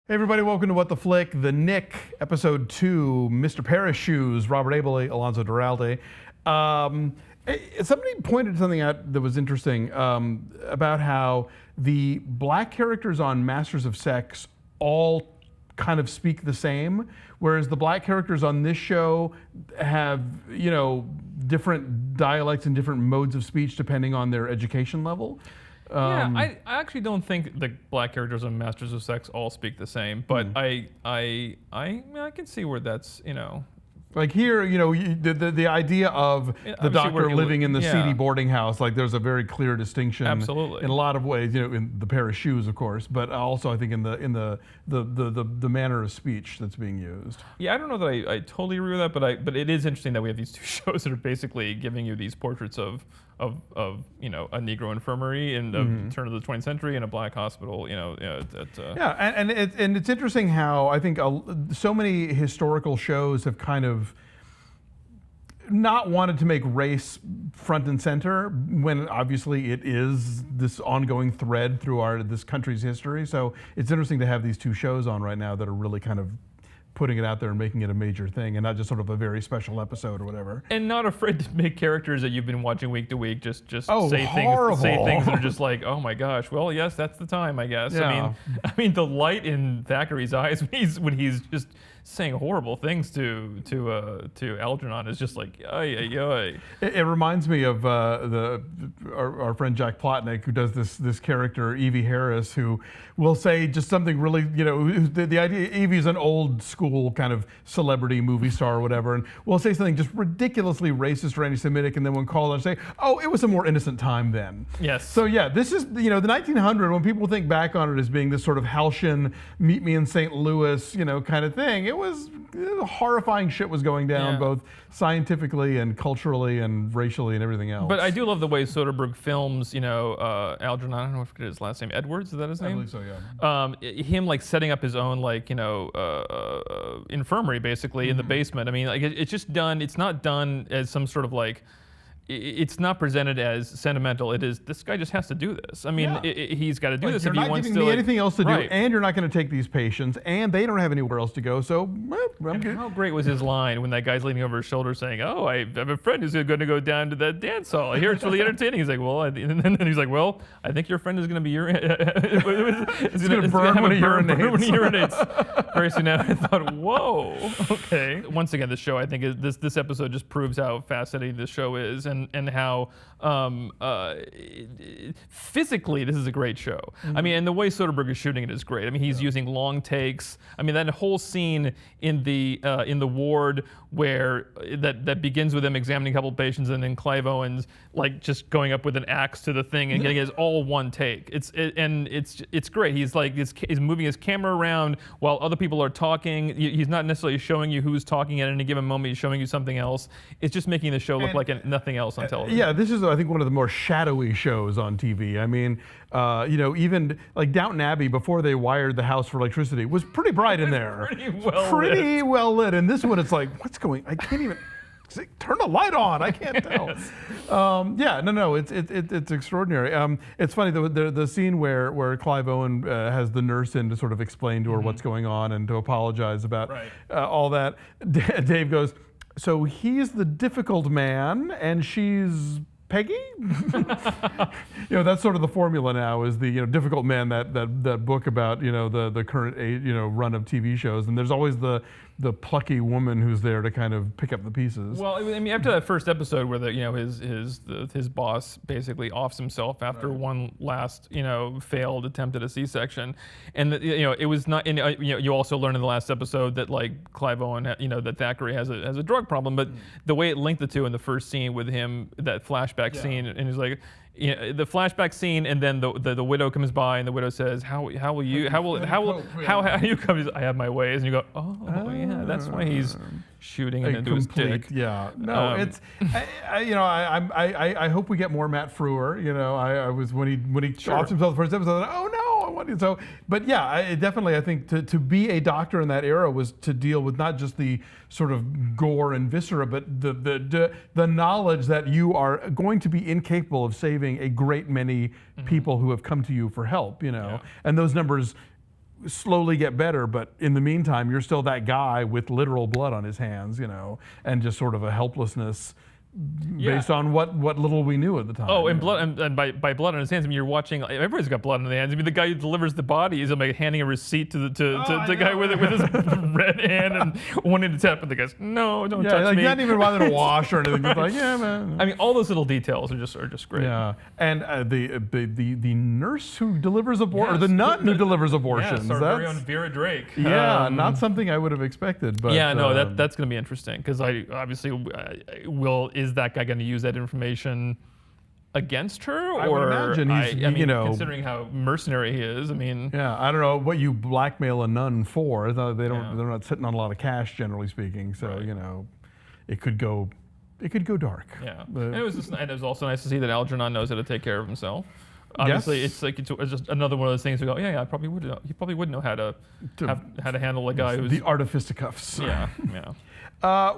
Hey everybody, welcome to What the Flick, the Knick, episode 2, Mr. Paris Shoes, Robert Abele, Alonso Duralde. Somebody pointed something out that was interesting about how the black characters on Masters of Sex all kind of speak the same, whereas the black characters on this show have, you know, different dialects and different modes of speech depending on their education level. Yeah, I actually don't think the black characters on Masters of Sex all speak the same, but I can see where that's, you know. Like here, you know, the idea of the doctor living in the seedy boarding house, like there's a very clear distinction. Absolutely. In a lot of ways, you know, in the pair of shoes, of course, but also I think in the manner of speech that's being used. Yeah, I don't know that I totally agree with that, but it is interesting that we have these two shows that are basically giving you these portraits of you know, a Negro infirmary in the turn of the 20th century and a black hospital, you know. Yeah, and it's interesting how I think so many historical shows have kind of not wanted to make race front and center when obviously it is this ongoing thread through this country's history. So it's interesting to have these two shows on right now that are really kind of putting it out there and making it a major thing and not just sort of a very special episode or whatever. And not afraid to make characters that you've been watching week to week just say horrible. things that are just like, oh my gosh, well, yes, that's the time, I guess. Yeah. I mean the light in Thackeray's eyes when he's just saying horrible things to Algernon is just like, ay, ay, ay. It reminds me of our friend Jack Plotnick, who does this character, Evie Harris, who will say just something really, you know, the idea, Evie's an old school kind of celebrity movie star or whatever, and will say something just ridiculously racist or anti-Semitic, and then when called on say, oh, it was a more innocent time then. Yes. So yeah, this is, you know, the 1900, when people think back on it as being this sort of halcyon, meet me in St. Louis, you know, kind of thing, it was horrifying shit was going down, both scientifically and culturally and racially and everything else. But I do love the way Soderbergh films, you know, Algernon, I don't know if his last name, Edwards, is that his name? I believe so, yeah. Him like setting up his own like, you know, infirmary basically in the basement. I mean, like it's just done, it's not done as some sort of like, it's not presented as sentimental. It is, this guy just has to do this. I mean, he's got to do this if he wants to. You're not giving me anything else to do, and you're not going to take these patients, and they don't have anywhere else to go, so I'm good. How great was his line when that guy's leaning over his sholders saying, oh, I have a friend who's going to go down to that dance hall. I hear it's really entertaining. He's like, well, and then he's like, well, I think your friend is going to be it's going to burn when he urinates. Very soon after, I thought, whoa, okay. Once again, the show, I think, this episode just proves how fascinating this show is, and how physically this is a great show. I mean, and the way Soderbergh is shooting it is great. I mean, he's using long takes. I mean, that whole scene in the ward where that begins with him examining a couple of patients, and then Clive Owen's like just going up with an axe to the thing and getting it as all one take. It's great. He's like he's moving his camera around while other people are talking. He's not necessarily showing you who's talking at any given moment. He's showing you something else. It's just making the show look like nothing else on television. Yeah, this is, I think, one of the more shadowy shows on TV. I mean, you know, even like Downton Abbey, before they wired the house for electricity, was pretty bright in there. Pretty well lit. And this one, it's like, what's going, I can't even turn the light on. I can't tell. Yeah, no, it's extraordinary. It's funny, the scene where Clive Owen has the nurse in to sort of explain to her what's going on and to apologize about all that. Dave goes, so he's the difficult man and she's Peggy? You know, that's sort of the formula now, is the, you know, difficult man, that book about, you know, the current age, you know, run of TV shows, and there's always the plucky woman who's there to kind of pick up the pieces. Well, I mean, after that first episode where his boss basically offs himself after one last, you know, failed attempt at a C-section, and you know, it was not. And, you know, you also learn in the last episode that like Clive Owen, you know, that Thackeray has a drug problem, but the way it linked the two in the first scene with him, that flashback scene, and he's like, you know, the flashback scene, and then the widow comes by, and the widow says, how do you come? I have my ways, and you go, oh yeah, that's why he's shooting it into his dick. Yeah, no, it's you know, I hope we get more Matt Frewer. You know, I was when he offed himself the first episode, I thought, oh no, I wanted so. But yeah, definitely, I think to be a doctor in that era was to deal with not just the sort of gore and viscera, but the knowledge that you are going to be incapable of saving a great many people who have come to you for help. You know, and those numbers slowly get better, but in the meantime, you're still that guy with literal blood on his hands, and just sort of a helplessness based on what little we knew at the time. Oh, and blood, and by blood on his hands, I mean you're watching. Everybody's got blood on their hands. I mean the guy who delivers the body is like handing a receipt to the guy with his red hand and wanting to tap, and the guy's no, don't touch me. You didn't even bother to wash or anything. It's like, yeah, man. I mean, all those little details are just great. Yeah, and the nurse who delivers abortion, or the nun who delivers abortions. Yes, our very own Vera Drake. Yeah, not something I would have expected. But yeah, no, that's going to be interesting because I obviously is that guy going to use that information against her? I would imagine he's, considering how mercenary he is, I mean. Yeah, I don't know what you blackmail a nun for. They're not sitting on a lot of cash, generally speaking. So right. It could go dark. Yeah, and it was also nice to see that Algernon knows how to take care of himself. Obviously, yes. it's just another one of those things. We go, I probably would know. He probably would know how to handle a guy who's the art of fisticuffs. Yeah.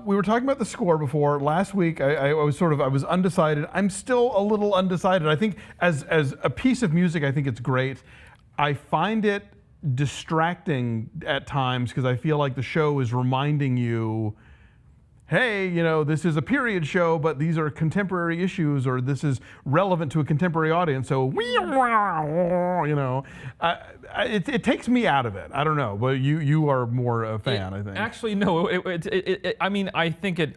We were talking about the score before. Last week, I was undecided. I'm still a little undecided. I think as a piece of music, I think it's great. I find it distracting at times because I feel like the show is reminding you, hey, this is a period show, but these are contemporary issues, or this is relevant to a contemporary audience. So, it takes me out of it. I don't know, but you are more a fan, I think. Actually, no. I mean, I think it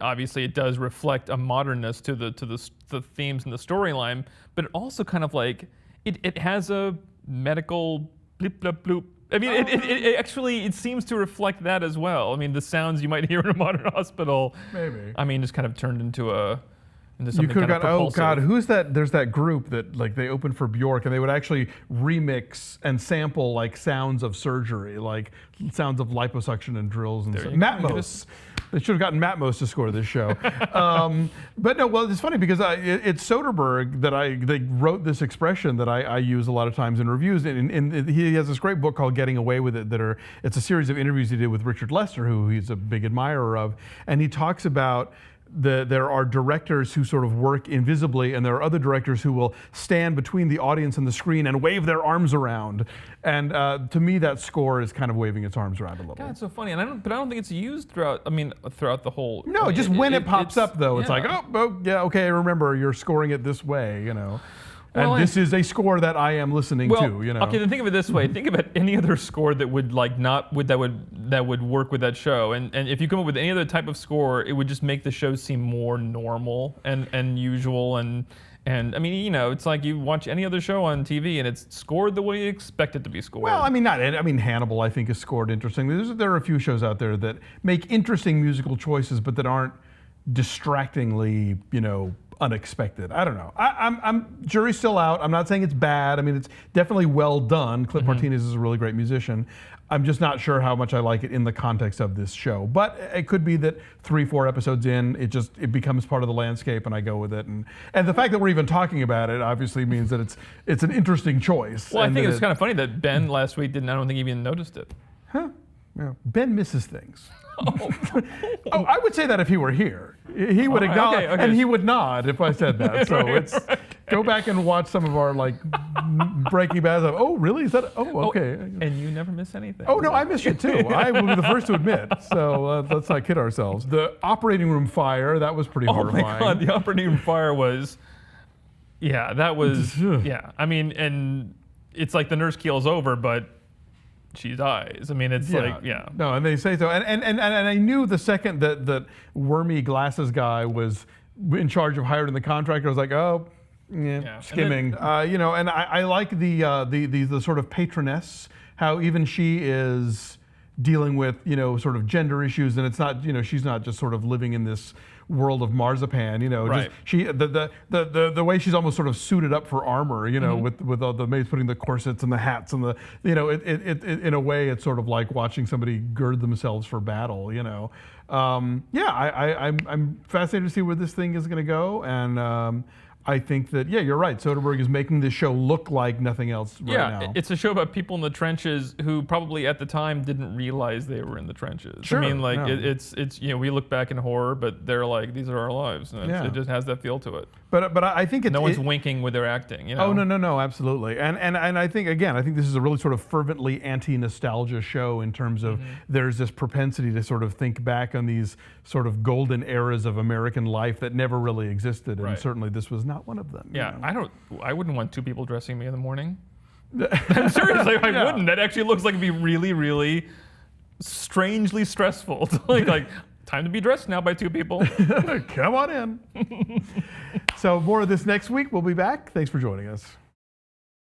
does reflect a modernness to the themes and the storyline, but it also kind of like it has a medical blip blip bloop. I mean, it seems to reflect that as well. I mean, the sounds you might hear in a modern hospital. Maybe. I mean, just kind of turned into something you could kind have of got, propulsive. oh God, who's that? There's that group that like they opened for Bjork, and they would actually remix and sample like sounds of surgery, like sounds of liposuction and drills and stuff. Matmos. They should have gotten Matmos to score this show. But no, well, it's funny because it's Soderbergh they wrote this expression that I use a lot of times in reviews. And he has this great book called Getting Away with It it's a series of interviews he did with Richard Lester, who he's a big admirer of. And he talks about there are directors who sort of work invisibly, and there are other directors who will stand between the audience and the screen and wave their arms around. And to me, that score is kind of waving its arms around a little. God, it's so funny, and I don't think it's used throughout the whole. No, just when it pops up though, it's like, oh yeah, okay, remember you're scoring it this way, And this is a score that I am listening to, Okay, then think of it this way. Think about any other score that would that would work with that show. And if you come up with any other type of score, it would just make the show seem more normal and usual and I mean, it's like you watch any other show on TV and it's scored the way you expect it to be scored. Well, I mean Hannibal I think is scored interestingly. There are a few shows out there that make interesting musical choices but that aren't distractingly, unexpected. I don't know. I'm jury's still out. I'm not saying it's bad. I mean, it's definitely well done. Cliff Martinez is a really great musician. I'm just not sure how much I like it in the context of this show. But it could be that 3-4 episodes in, it becomes part of the landscape, and I go with it. And the fact that we're even talking about it obviously means that it's an interesting choice. Well, I think it's kind of funny that Ben last week I don't think he even noticed it. Huh? Yeah. Ben misses things. I would say that if he were here. He would acknowledge, okay. and he would nod if I said that. So go back and watch some of our Breaking Bad stuff. Oh, really? Is that? Oh, okay. And you never miss anything. Oh no, I miss you too. I will be the first to admit. So let's not kid ourselves. The operating room fire, that was pretty horrifying. Oh my God, the operating room fire was. Yeah, that was. Yeah, I mean, and it's like the nurse keels over, but. She dies. I mean, it's No, and they say so. And I knew the second that wormy glasses guy was in charge of hiring the contractor, I was like, skimming. And I like the sort of patroness, how even she is dealing with, sort of gender issues, and it's not, she's not just sort of living in this world of marzipan, right. Just she the way she's almost sort of suited up for armor, with all the maids putting the corsets and the hats and the it in a way it's sort of like watching somebody gird themselves for battle, I'm fascinated to see where this thing is going to go, and I think that, yeah, you're right. Soderbergh is making this show look like nothing else right now. It's a show about people in the trenches who probably at the time didn't realize they were in the trenches. Sure, I mean, like yeah. it's we look back in horror, but they're like, these are our lives. And it just has that feel to it. But I think no one's winking with their acting. Oh no, absolutely. And I think this is a really sort of fervently anti-nostalgia show in terms of there's this propensity to sort of think back on these sort of golden eras of American life that never really existed, and certainly this was not one of them. Yeah, I wouldn't want two people dressing me in the morning. I'm seriously, I wouldn't. That actually looks like it'd be really, really strangely stressful. like time to be dressed now by two people. Come on in. So more of this next week. We'll be back. Thanks for joining us.